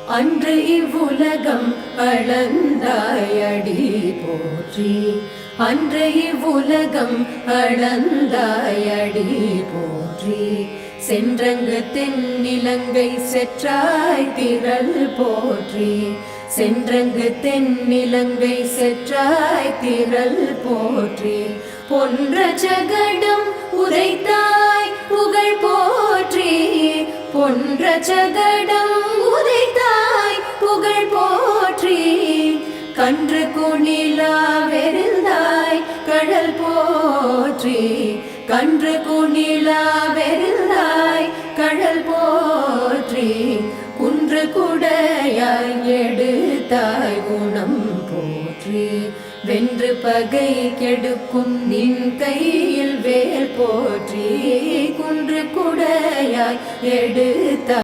அன்று இவ்வுலகம் அளந்தாயடி போற்றி. அன்று இவ்வுலகம் அளந்தாயடி போற்றி. சென்றங்கு தென்னிலங்கை செற்றாய் திரள் போற்றி. சென்றங்கு தென்னிலங்கை செற்றாய் திரள் போற்றி. பொன்ற சகடம் உதைத்தாய் புகழ் போற்றி. பொன்ற சகடம் உதைத்தாய் புகழ் போற்றி. கன்று குணிலா வெறிந்தாய் கடல் போற்றி. கன்று குணிலா வெறிந்தாய் கடல் போற்றி. குன்று குடையாய் எடுத்தாய் குணம் போற்றி. வென்று பகை கெடுக்கும் நின் கையில் வேல் போற்றி. குன்று குடையாய் எடுத்தாய்